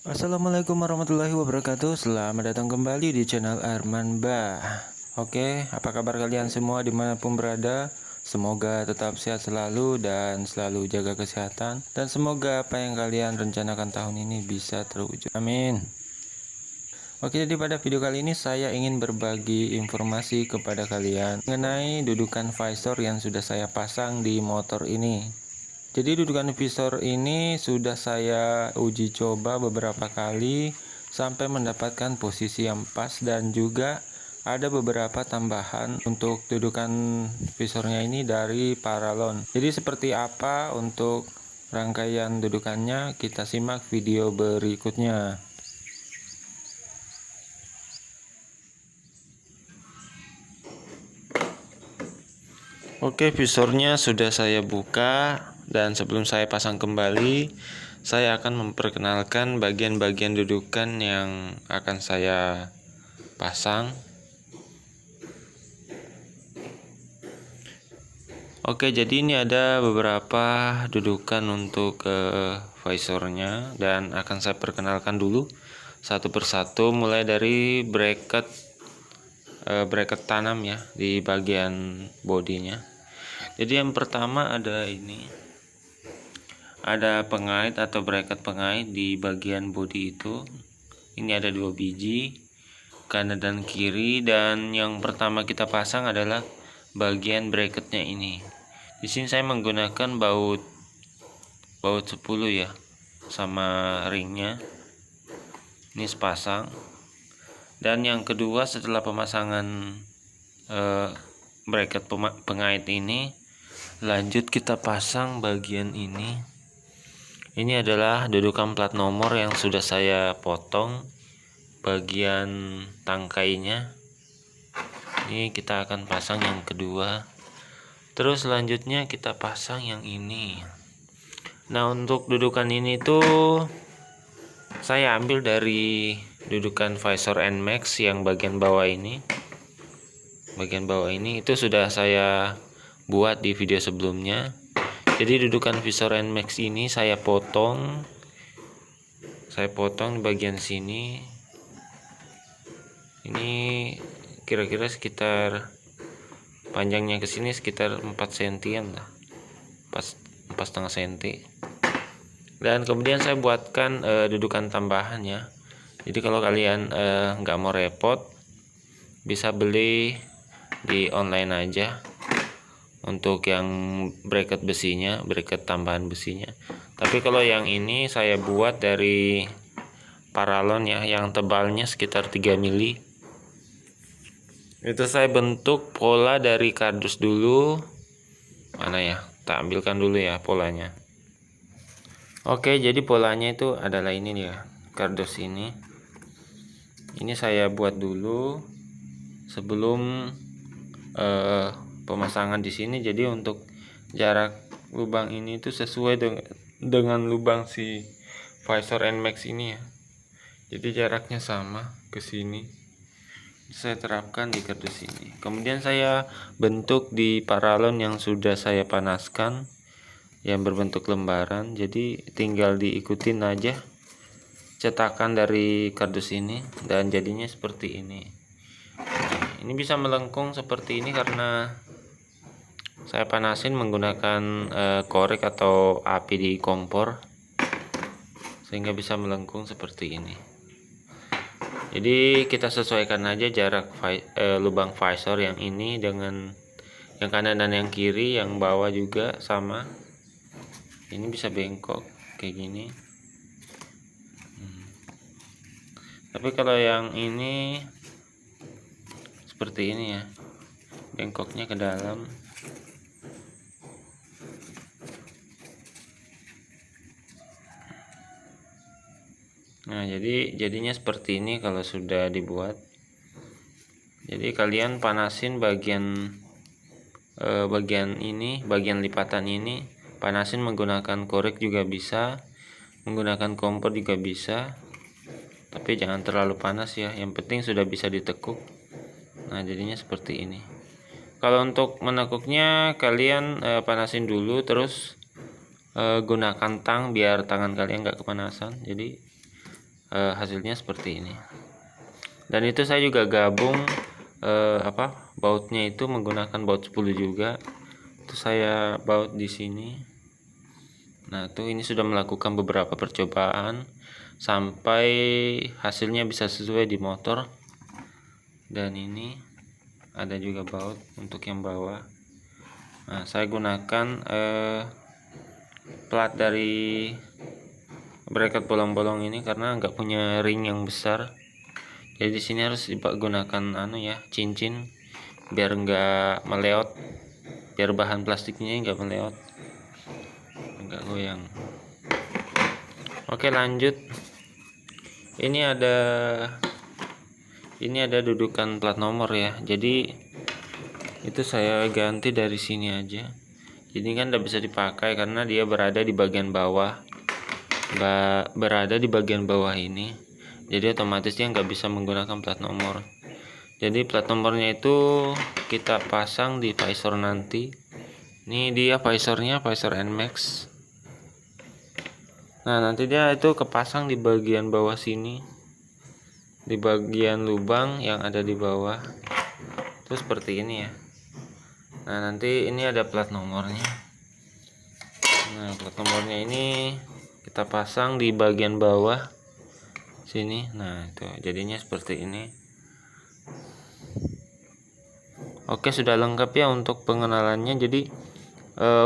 Assalamualaikum warahmatullahi wabarakatuh. Selamat datang kembali di channel Arman Bah. Oke, apa kabar kalian semua dimanapun berada? Semoga tetap sehat selalu dan selalu jaga kesehatan. Dan semoga apa yang kalian rencanakan tahun ini bisa terwujud. Amin. Oke, jadi pada video kali ini saya ingin berbagi informasi kepada kalian mengenai dudukan visor yang sudah saya pasang di motor ini. Jadi dudukan visor ini sudah saya uji coba beberapa kali sampai mendapatkan posisi yang pas, dan juga ada beberapa tambahan untuk dudukan visornya ini dari Paralon. Jadi seperti apa untuk rangkaian dudukannya, kita simak video berikutnya. Oke, visornya sudah saya buka, dan sebelum saya pasang kembali, saya akan memperkenalkan bagian-bagian dudukan yang akan saya pasang. Oke, jadi ini ada beberapa dudukan untuk visornya, dan akan saya perkenalkan dulu satu persatu, mulai dari bracket tanam ya di bagian bodinya. Jadi yang pertama ada ini, ada pengait atau bracket pengait di bagian bodi itu. Ini ada 2 biji, kanan dan kiri, dan yang pertama kita pasang adalah bagian bracketnya ini. Di sini saya menggunakan baut 10 ya, sama ringnya. Ini sepasang. Dan yang kedua, setelah pemasangan bracket pengait ini, lanjut kita pasang bagian ini. Ini adalah dudukan plat nomor yang sudah saya potong bagian tangkainya. Ini kita akan pasang yang kedua. Terus selanjutnya kita pasang yang ini. Nah, untuk dudukan ini tuh saya ambil dari dudukan visor NMAX yang bagian bawah ini. Bagian bawah ini itu sudah saya buat di video sebelumnya. Jadi dudukan visor NMAX ini saya potong di bagian sini. Ini kira-kira sekitar panjangnya ke sini sekitar 4 cm lah, 4,5 cm. Dan kemudian saya buatkan dudukan tambahan ya. Jadi kalau kalian nggak mau repot, bisa beli di online aja untuk yang bracket besinya, bracket tambahan besinya. Tapi kalau yang ini saya buat dari Paralon ya, yang tebalnya sekitar 3 mili. Itu saya bentuk pola dari kardus dulu. Mana ya? Tak ambilkan dulu ya polanya. Oke, jadi polanya itu adalah ini ya, kardus ini. Ini saya buat dulu sebelum pemasangan di sini. Jadi untuk jarak lubang ini itu sesuai dengan lubang si visor NMAX ini ya. Jadi jaraknya sama ke sini. Saya terapkan di kardus ini. Kemudian saya bentuk di Paralon yang sudah saya panaskan, yang berbentuk lembaran. Jadi tinggal diikutin aja cetakan dari kardus ini, dan jadinya seperti ini. Ini bisa melengkung seperti ini karena saya panasin menggunakan korek atau api di kompor, sehingga bisa melengkung seperti ini. Jadi kita sesuaikan aja jarak lubang visor yang ini dengan yang kanan dan yang kiri, yang bawah juga sama. Ini bisa bengkok kayak gini. Tapi kalau yang ini seperti ini ya, bengkoknya ke dalam. Nah, jadinya seperti ini kalau sudah dibuat. Jadi kalian panasin bagian ini, bagian lipatan ini, panasin menggunakan korek juga bisa, menggunakan kompor juga bisa. Tapi jangan terlalu panas ya, yang penting sudah bisa ditekuk. Nah, jadinya seperti ini. Kalau untuk menekuknya kalian panasin dulu, terus gunakan tang biar tangan kalian nggak kepanasan. Jadi hasilnya seperti ini. Dan itu saya juga gabung bautnya itu menggunakan baut 10 juga. Itu saya baut di sini. Nah, tuh ini sudah melakukan beberapa percobaan sampai hasilnya bisa sesuai di motor. Dan ini ada juga baut untuk yang bawah. Nah, saya gunakan plat dari bracket bolong-bolong ini karena nggak punya ring yang besar. Jadi di sini harus digunakan cincin biar nggak meleot, biar bahan plastiknya nggak meleot, nggak goyang. Oke, lanjut. Ini ada dudukan plat nomor ya. Jadi itu saya ganti dari sini aja. Jadi kan udah bisa dipakai karena dia berada di bagian bawah. Berada di bagian bawah ini. Jadi otomatis dia nggak bisa menggunakan plat nomor. Jadi plat nomornya itu kita pasang di visor nanti. Ini dia visornya, visor NMAX. Nah, nanti dia itu kepasang di bagian bawah sini, di bagian lubang yang ada di bawah. Terus seperti ini ya. Nah, nanti ini ada plat nomornya. Nah, plat nomornya ini kita pasang di bagian bawah sini. Nah, itu jadinya seperti ini. Oke, sudah lengkap ya untuk pengenalannya. Jadi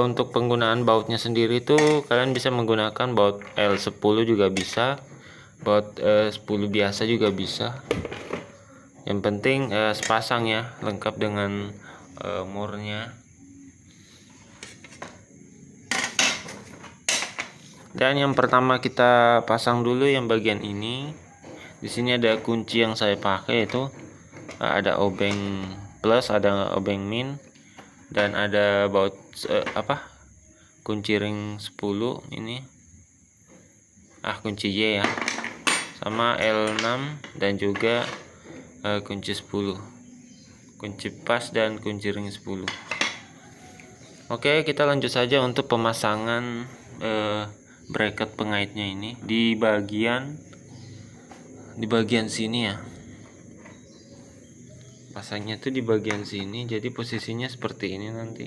untuk penggunaan bautnya sendiri tuh kalian bisa menggunakan baut L10 juga bisa, baut 10 biasa juga bisa. Yang penting sepasang ya, lengkap dengan murnya. Dan yang pertama kita pasang dulu yang bagian ini. Di sini ada kunci yang saya pakai itu ada obeng plus, ada obeng min, dan ada baut kunci ring 10 ini, kunci Y ya, sama L6 dan juga kunci 10, kunci pas dan kunci ring 10. Oke, kita lanjut saja untuk pemasangan bracket pengaitnya ini di bagian sini ya. Pasangnya tuh di bagian sini, jadi posisinya seperti ini nanti.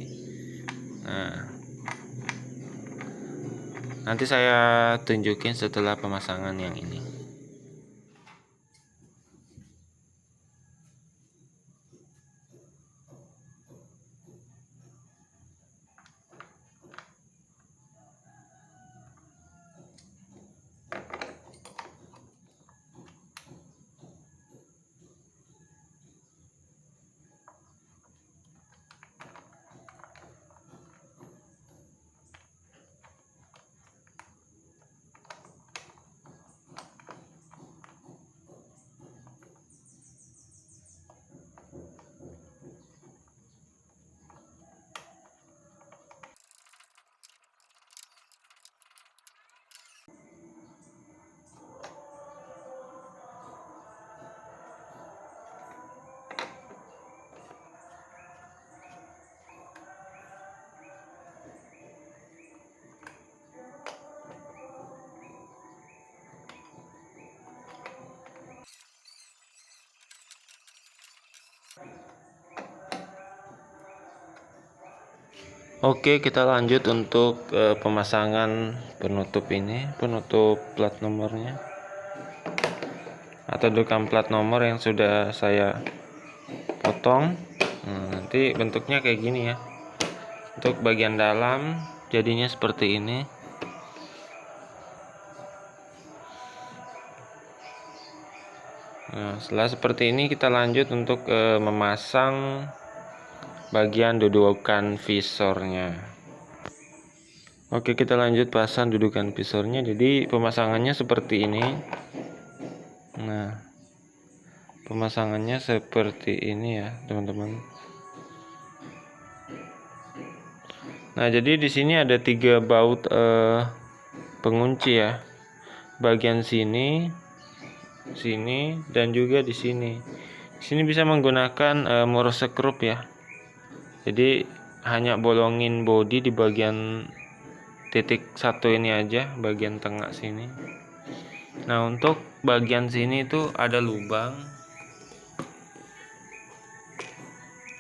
Nah, nanti saya tunjukin setelah pemasangan yang ini. Oke, kita lanjut untuk pemasangan penutup ini, penutup plat nomornya atau dudukan plat nomor yang sudah saya potong. Nanti bentuknya kayak gini ya. Untuk bagian dalam jadinya seperti ini. Nah, setelah seperti ini kita lanjut untuk memasang bagian dudukan visornya. Oke, kita lanjut pasang dudukan visornya. Jadi pemasangannya seperti ini. Nah, pemasangannya seperti ini ya, teman-teman. Nah, jadi di sini ada 3 baut pengunci ya. Bagian sini, dan juga di sini. Di sini bisa menggunakan Morse skrup ya. Jadi hanya bolongin bodi di bagian titik 1 ini aja, bagian tengah sini. Nah, untuk bagian sini itu ada lubang.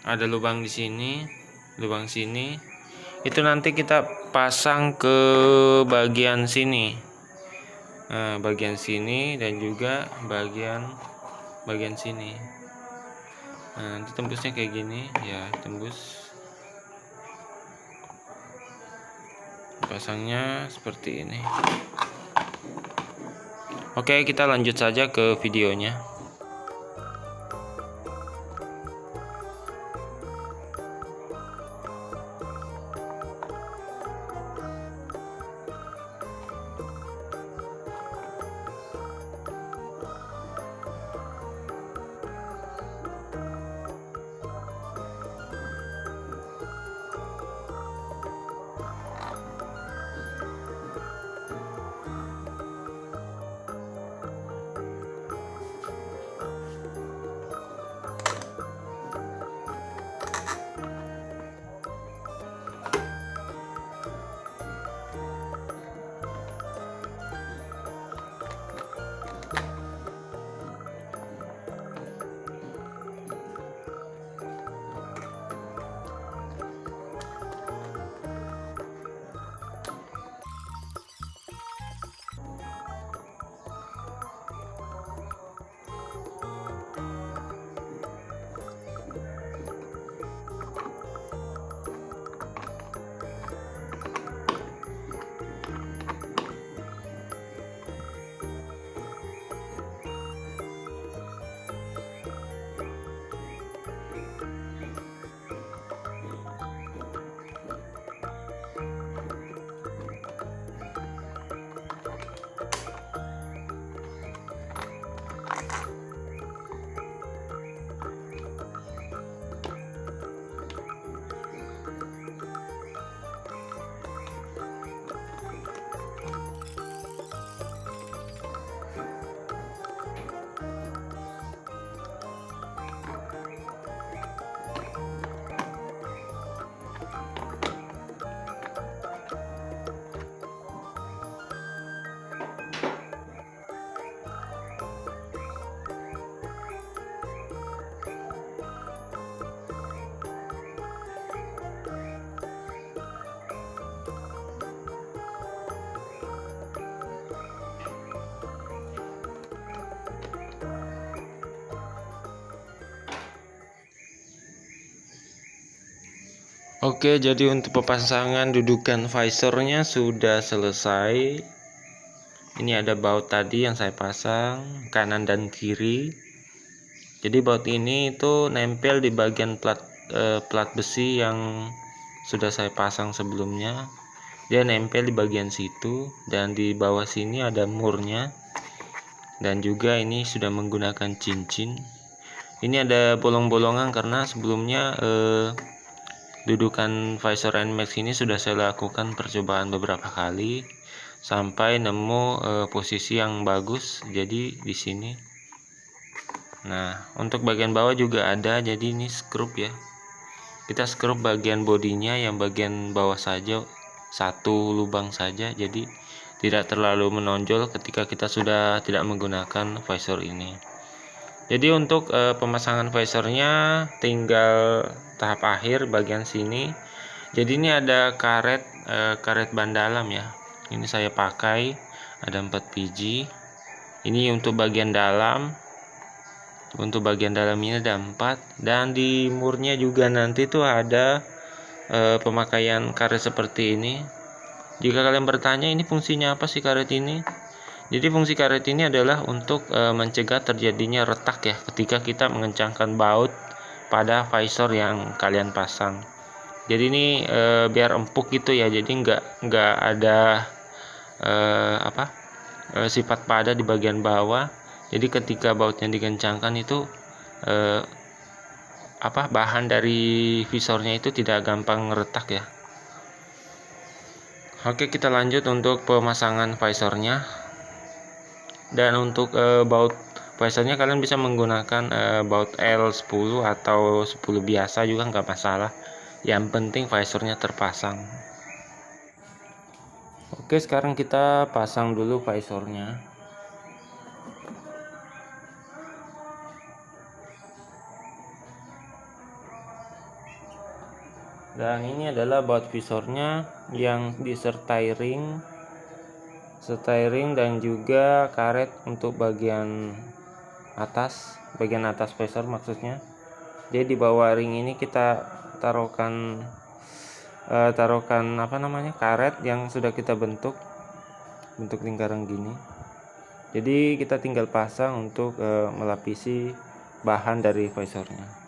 Ada lubang di sini, lubang sini. Itu nanti kita pasang ke bagian sini. Nah, bagian sini dan juga bagian sini. Nah, nanti tembusnya kayak gini ya, tembus. Pasangnya seperti ini. Oke, kita lanjut saja ke videonya. Oke, jadi untuk pemasangan dudukan visornya sudah selesai. Ini ada baut tadi yang saya pasang kanan dan kiri. Jadi baut ini itu nempel di bagian plat besi yang sudah saya pasang sebelumnya. Dia nempel di bagian situ, dan di bawah sini ada murnya. Dan juga ini sudah menggunakan cincin. Ini ada bolong-bolongan karena sebelumnya dudukan visor NMAX ini sudah saya lakukan percobaan beberapa kali sampai nemu posisi yang bagus. Jadi di sini. Nah, untuk bagian bawah juga ada, jadi ini skrup ya. Kita skrup bagian bodinya yang bagian bawah saja, satu lubang saja, jadi tidak terlalu menonjol ketika kita sudah tidak menggunakan visor ini. Jadi untuk pemasangan visornya tinggal tahap akhir bagian sini. Jadi ini ada karet ban dalam ya. Ini saya pakai ada 4 biji. Ini untuk bagian dalam. Untuk bagian dalam ini ada 4, dan di murnya juga nanti tuh ada pemakaian karet seperti ini. Jika kalian bertanya ini fungsinya apa sih karet ini? Jadi fungsi karet ini adalah untuk mencegah terjadinya retak ya ketika kita mengencangkan baut pada visor yang kalian pasang. Jadi ini biar empuk gitu ya, jadi nggak ada sifat padat di bagian bawah. Jadi ketika bautnya dikencangkan itu bahan dari visornya itu tidak gampang retak ya. Oke, kita lanjut untuk pemasangan visornya. Dan untuk baut visornya kalian bisa menggunakan baut L10 atau 10 biasa juga nggak masalah. Yang penting visornya terpasang. Oke, sekarang kita pasang dulu visornya. Dan ini adalah baut visornya yang disertai ring dan juga karet untuk bagian atas visor maksudnya. Jadi di bawah ring ini kita taruhkan karet yang sudah kita bentuk lingkaran gini. Jadi kita tinggal pasang untuk melapisi bahan dari visornya.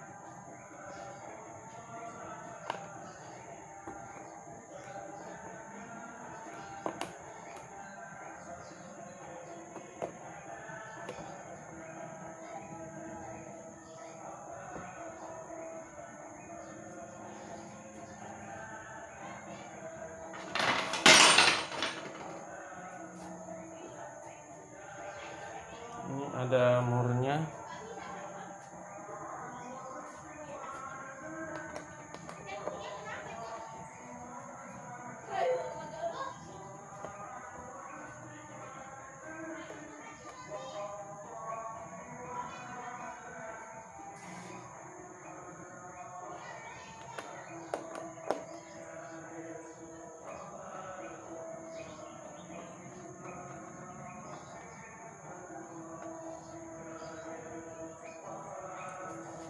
Ini ada murnya.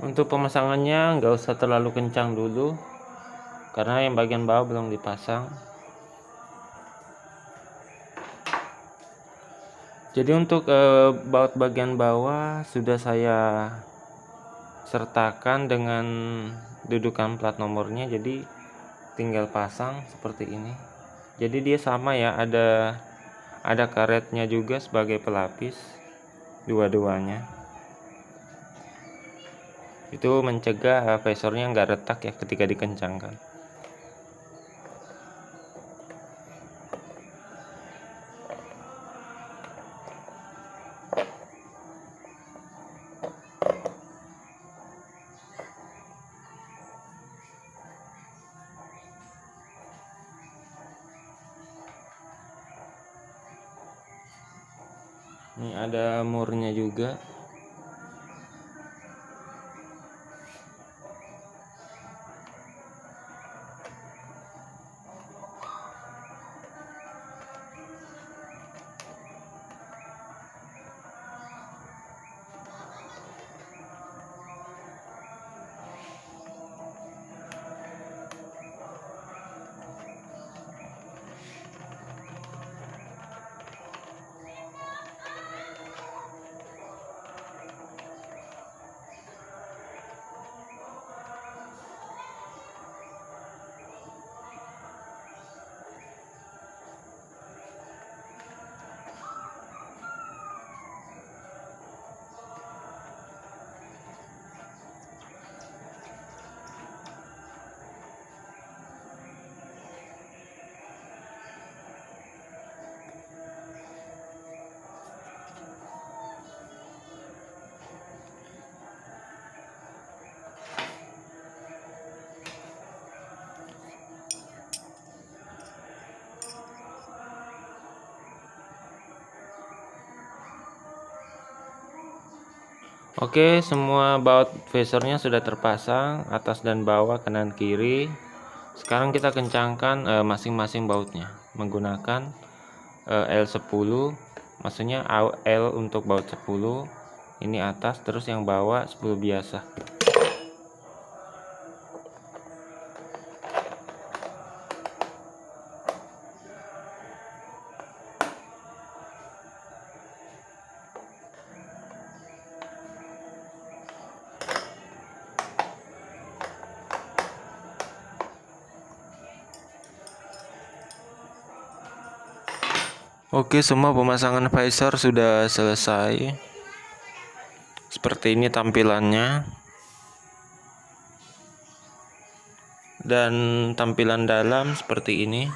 Untuk pemasangannya nggak usah terlalu kencang dulu, karena yang bagian bawah belum dipasang. Jadi untuk baut bagian bawah sudah saya sertakan dengan dudukan plat nomornya, jadi tinggal pasang seperti ini. Jadi dia sama ya, ada karetnya juga sebagai pelapis dua-duanya. Itu mencegah visornya nggak retak ya ketika dikencangkan. Ini ada murnya juga. Oke, semua baut visornya sudah terpasang atas dan bawah, kanan kiri. Sekarang kita kencangkan masing-masing bautnya menggunakan L10, maksudnya L untuk baut 10, ini atas, terus yang bawah 10 biasa. Oke, semua pemasangan visor sudah selesai. Seperti ini tampilannya. Dan tampilan dalam seperti ini.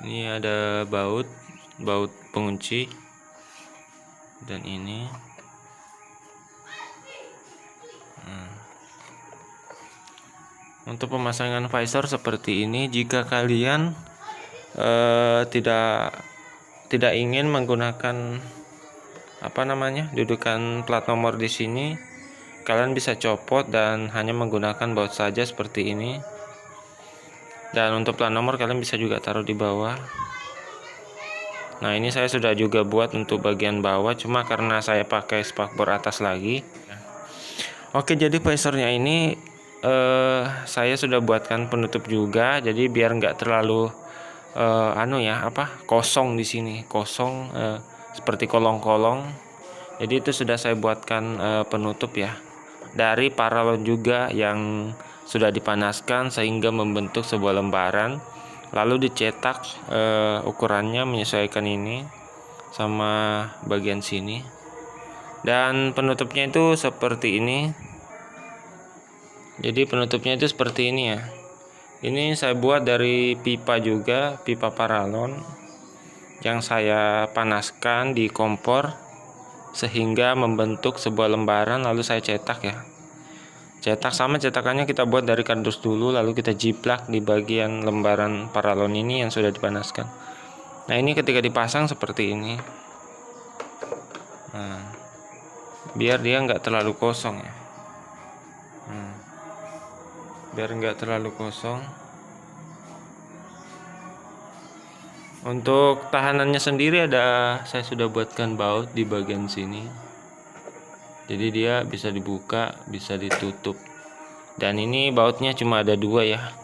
Ini ada baut pengunci. Dan ini. Untuk pemasangan visor seperti ini, jika kalian tidak ingin menggunakan dudukan plat nomor di sini. Kalian bisa copot dan hanya menggunakan baut saja seperti ini. Dan untuk plat nomor kalian bisa juga taruh di bawah. Nah, ini saya sudah juga buat untuk bagian bawah, cuma karena saya pakai spakbor atas lagi. Oke, jadi visornya ini saya sudah buatkan penutup juga, jadi biar nggak terlalu kosong di sini, kosong seperti kolong-kolong. Jadi itu sudah saya buatkan penutup ya, dari paralon juga yang sudah dipanaskan sehingga membentuk sebuah lembaran, lalu dicetak ukurannya menyesuaikan ini sama bagian sini, dan penutupnya itu seperti ini. Jadi penutupnya itu seperti ini ya. Ini saya buat dari pipa juga, pipa paralon yang saya panaskan di kompor sehingga membentuk sebuah lembaran, lalu saya cetak ya. Cetakannya kita buat dari kardus dulu, lalu kita jiplak di bagian lembaran paralon ini yang sudah dipanaskan. Nah, ini ketika dipasang seperti ini. Nah, biar dia nggak terlalu kosong ya. Biar nggak terlalu kosong. Untuk tahanannya sendiri saya sudah buatkan baut di bagian sini. Jadi dia bisa dibuka, bisa ditutup. Dan ini bautnya cuma ada 2 ya,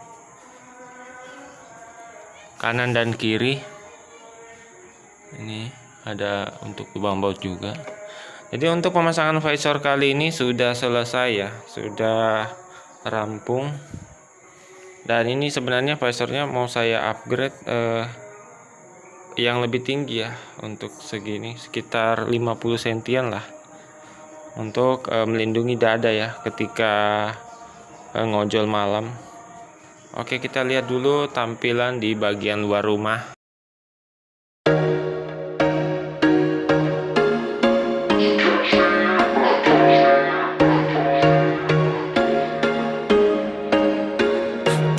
kanan dan kiri. Ini ada untuk lubang baut juga. Jadi untuk pemasangan visor kali ini sudah selesai ya, sudah rampung. Dan ini sebenarnya visornya mau saya upgrade yang lebih tinggi ya, untuk segini sekitar 50 sentian lah, untuk melindungi dada ya ketika ngojol malam. Oke, kita lihat dulu tampilan di bagian luar rumah.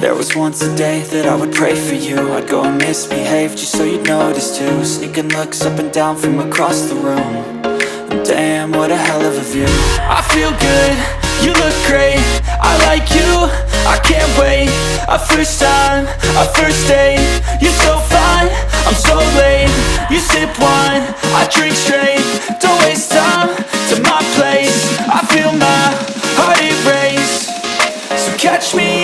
There was once a day that I would pray for you. I'd go and misbehave just so you'd notice too. Sneaking looks up and down from across the room. And damn, what a hell of a view. I feel good, you look great. I like you, I can't wait. A first time, a first date. You're so fine, I'm so late. You sip wine, I drink straight. Don't waste time to my place. I feel my heart erase. So catch me